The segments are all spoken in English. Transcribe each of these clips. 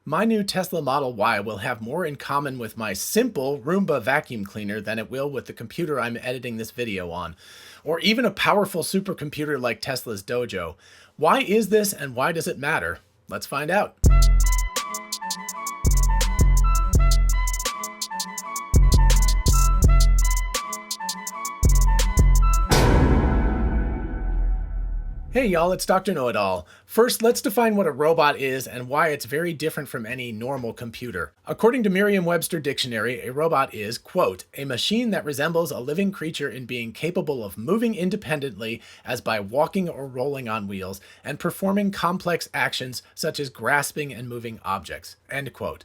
My new Tesla Model Y will have more in common with my simple Roomba vacuum cleaner than it will with the computer I'm editing this video on, or even a powerful supercomputer like Tesla's Dojo. Why is this and why does it matter? Let's find out. Hey y'all, it's Dr. Know-It-All. First, let's define what a robot is and why it's very different from any normal computer. According to Merriam-Webster Dictionary, a robot is, quote, a machine that resembles a living creature in being capable of moving independently as by walking or rolling on wheels and performing complex actions such as grasping and moving objects, end quote.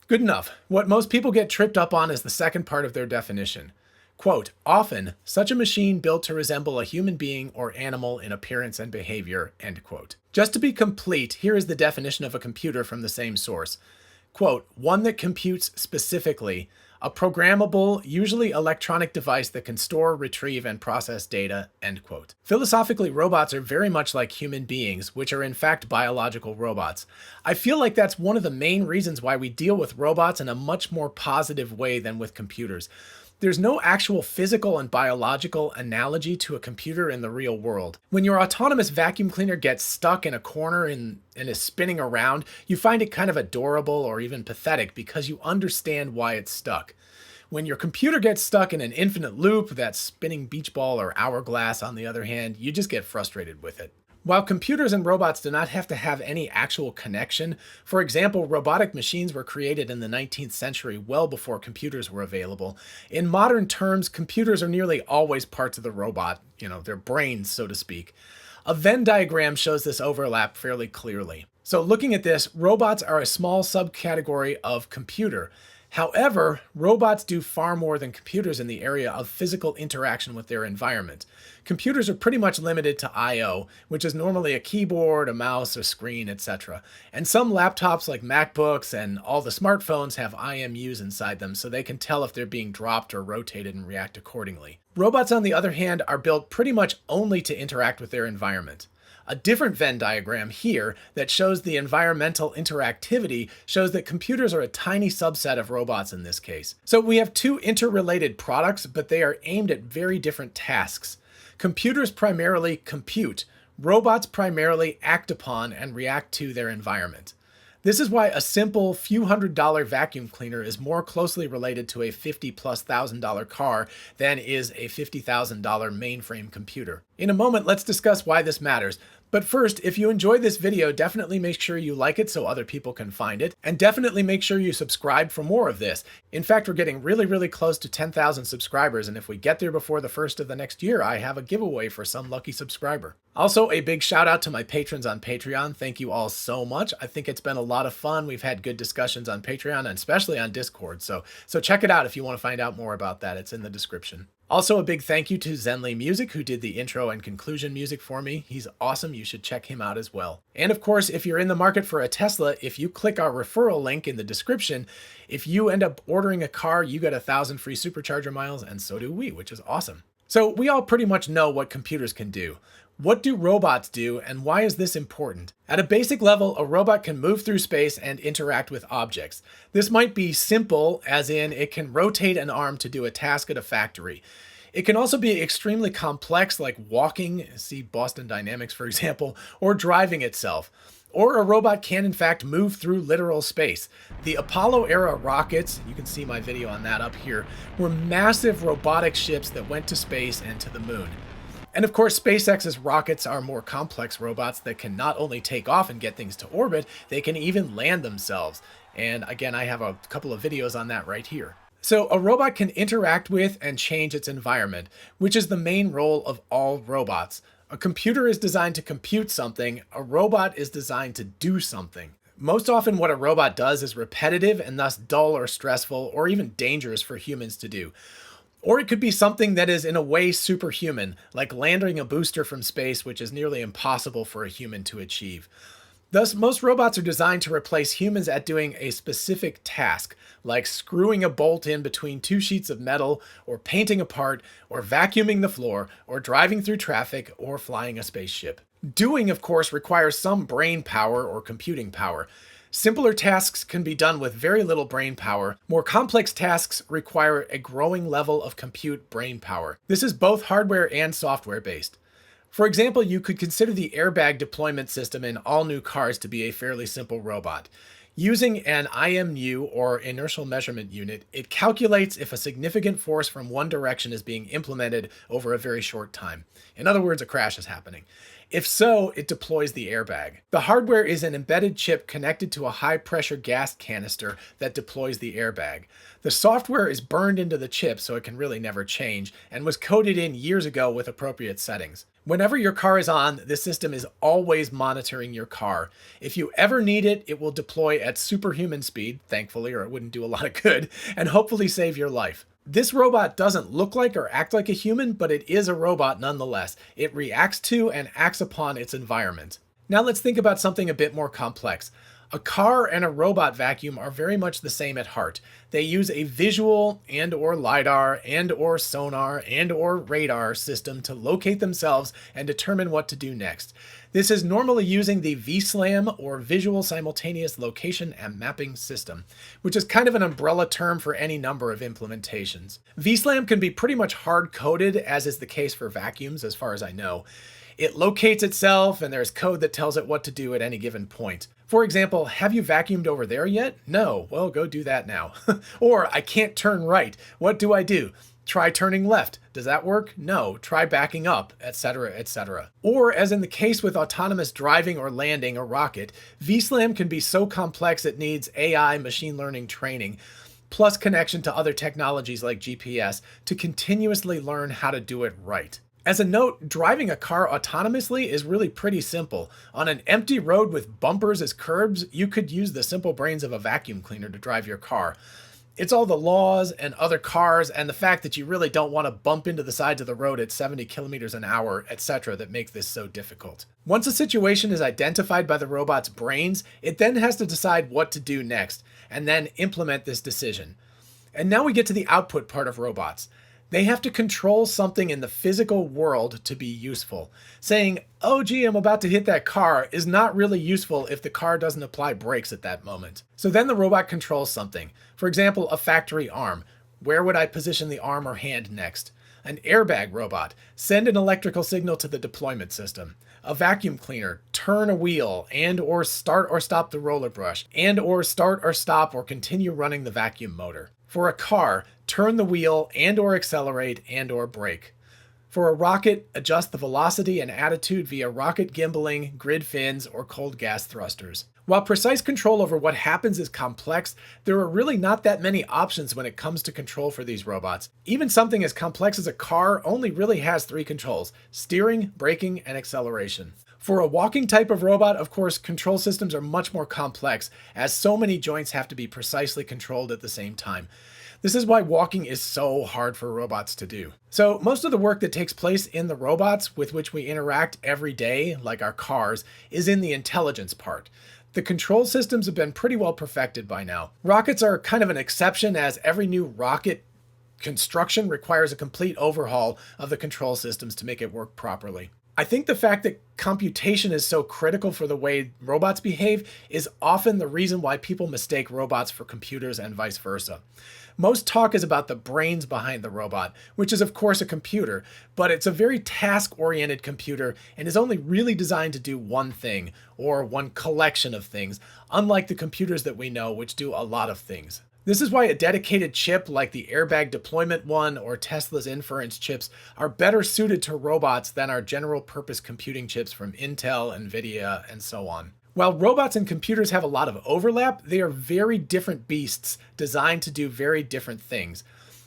Good enough. What most people get tripped up on is the second part of their definition. Quote, often, such a machine built to resemble a human being or animal in appearance and behavior, end quote. Just to be complete, here is the definition of a computer from the same source. Quote, one that computes specifically, a programmable, usually electronic device that can store, retrieve, and process data, end quote. Philosophically, robots are very much like human beings, which are in fact biological robots. I feel like that's one of the main reasons why we deal with robots in a much more positive way than with computers. There's no actual physical and biological analogy to a computer in the real world. When your autonomous vacuum cleaner gets stuck in a corner and is spinning around, you find it kind of adorable or even pathetic because you understand why it's stuck. When your computer gets stuck in an infinite loop, that spinning beach ball or hourglass, on the other hand, you just get frustrated with it. While computers and robots do not have to have any actual connection, for example, robotic machines were created in the 19th century well before computers were available. In modern terms, computers are nearly always parts of the robot, their brains, so to speak. A Venn diagram shows this overlap fairly clearly. So looking at this, robots are a small subcategory of computer. However, robots do far more than computers in the area of physical interaction with their environment. Computers are pretty much limited to I/O, which is normally a keyboard, a mouse, a screen, etc. And some laptops like MacBooks and all the smartphones have IMUs inside them, so they can tell if they're being dropped or rotated and react accordingly. Robots, on the other hand, are built pretty much only to interact with their environment. A different Venn diagram here that shows the environmental interactivity shows that computers are a tiny subset of robots in this case. So we have two interrelated products, but they are aimed at very different tasks. Computers primarily compute. Robots primarily act upon and react to their environment. This is why a simple few $100 vacuum cleaner is more closely related to a $50,000+ car than is a $50,000 mainframe computer. In a moment, let's discuss why this matters. But first, if you enjoyed this video, definitely make sure you like it so other people can find it, and definitely make sure you subscribe for more of this. In fact, we're getting really close to 10,000 subscribers, and if we get there before the first of the next year, I have a giveaway for some lucky subscriber. Also, a big shout out to my patrons on Patreon. Thank you all so much. I think it's been a lot of fun. We've had good discussions on Patreon and especially on Discord, so check it out if you want to find out more about that. It's in the description. Also, a big thank you to Zenly Music, who did the intro and conclusion music for me. He's awesome. You should check him out as well. And of course, if you're in the market for a Tesla, if you click our referral link in the description, if you end up ordering a car, you get 1,000 free supercharger miles, and so do we, which is awesome. So we all pretty much know what computers can do. What do robots do, and why is this important? At a basic level, a robot can move through space and interact with objects. This might be simple, as in it can rotate an arm to do a task at a factory. It can also be extremely complex, like walking, see Boston Dynamics for example, or driving itself. Or a robot can in fact move through literal space. The Apollo-era rockets, you can see my video on that up here, were massive robotic ships that went to space and to the moon. And of course, SpaceX's rockets are more complex robots that can not only take off and get things to orbit, they can even land themselves. And again, I have a couple of videos on that right here. So a robot can interact with and change its environment, which is the main role of all robots. A computer is designed to compute something, a robot is designed to do something. Most often what a robot does is repetitive and thus dull or stressful or even dangerous for humans to do. Or it could be something that is in a way superhuman, like landing a booster from space, which is nearly impossible for a human to achieve. Thus, most robots are designed to replace humans at doing a specific task, like screwing a bolt in between two sheets of metal, or painting a part, or vacuuming the floor, or driving through traffic, or flying a spaceship. Doing, of course, requires some brain power or computing power. Simpler tasks can be done with very little brain power. More complex tasks require a growing level of compute brain power. This is both hardware and software based. For example, you could consider the airbag deployment system in all new cars to be a fairly simple robot. Using an IMU, or inertial measurement unit, it calculates if a significant force from one direction is being implemented over a very short time. In other words, a crash is happening. If so, it deploys the airbag. The hardware is an embedded chip connected to a high-pressure gas canister that deploys the airbag. The software is burned into the chip so it can really never change, and was coded in years ago with appropriate settings. Whenever your car is on, the system is always monitoring your car. If you ever need it, it will deploy at superhuman speed, thankfully, or it wouldn't do a lot of good, and hopefully save your life. This robot doesn't look like or act like a human, but it is a robot nonetheless. It reacts to and acts upon its environment. Now let's think about something a bit more complex. A car and a robot vacuum are very much the same at heart. They use a visual and/or LiDAR and/or sonar and/or radar system to locate themselves and determine what to do next. This is normally using the VSLAM, or Visual Simultaneous Location and Mapping System, which is kind of an umbrella term for any number of implementations. VSLAM can be pretty much hard-coded, as is the case for vacuums, as far as I know. It locates itself, and there's code that tells it what to do at any given point. For example, have you vacuumed over there yet? No. Well, go do that now. Or, I can't turn right. What do I do? Try turning left. Does that work? No. Try backing up, etc., etc. Or, as in the case with autonomous driving or landing a rocket, VSLAM can be so complex it needs AI machine learning training, plus connection to other technologies like GPS, to continuously learn how to do it right. As a note, driving a car autonomously is really pretty simple. On an empty road with bumpers as curbs, you could use the simple brains of a vacuum cleaner to drive your car. It's all the laws and other cars and the fact that you really don't want to bump into the sides of the road at 70 kilometers an hour, etc. that make this so difficult. Once a situation is identified by the robot's brains, it then has to decide what to do next, and then implement this decision. And now we get to the output part of robots. They have to control something in the physical world to be useful. Saying, oh gee, I'm about to hit that car, is not really useful if the car doesn't apply brakes at that moment. So then the robot controls something. For example, a factory arm. Where would I position the arm or hand next? An airbag robot. Send an electrical signal to the deployment system. A vacuum cleaner. Turn a wheel and/or start or stop the roller brush, and/or start or stop or continue running the vacuum motor. For a car, turn the wheel and/or accelerate and/or brake. For a rocket, adjust the velocity and attitude via rocket gimbaling, grid fins, or cold gas thrusters. While precise control over what happens is complex, there are really not that many options when it comes to control for these robots. Even something as complex as a car only really has 3 controls: steering, braking, and acceleration. For a walking type of robot, of course, control systems are much more complex, as so many joints have to be precisely controlled at the same time. This is why walking is so hard for robots to do. So most of the work that takes place in the robots with which we interact every day, like our cars, is in the intelligence part. The control systems have been pretty well perfected by now. Rockets are kind of an exception, as every new rocket construction requires a complete overhaul of the control systems to make it work properly. I think the fact that computation is so critical for the way robots behave is often the reason why people mistake robots for computers and vice versa. Most talk is about the brains behind the robot, which is of course a computer, but it's a very task-oriented computer and is only really designed to do one thing, or one collection of things, unlike the computers that we know, which do a lot of things. This is why a dedicated chip like the airbag deployment one or Tesla's inference chips are better suited to robots than our general purpose computing chips from Intel, Nvidia, and so on. While robots and computers have a lot of overlap, they are very different beasts designed to do very different things.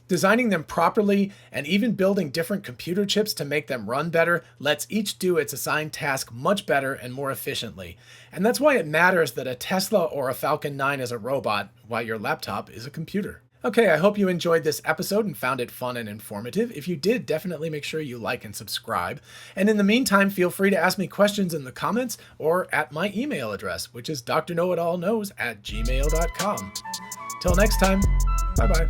Designing them properly and even building different computer chips to make them run better lets each do its assigned task much better and more efficiently. And that's why it matters that a Tesla or a Falcon 9 is a robot, while your laptop is a computer. Okay, I hope you enjoyed this episode and found it fun and informative. If you did, definitely make sure you like and subscribe. And in the meantime, feel free to ask me questions in the comments or at my email address, which is DrKnowItAllKnows@gmail.com. Till next time, bye-bye.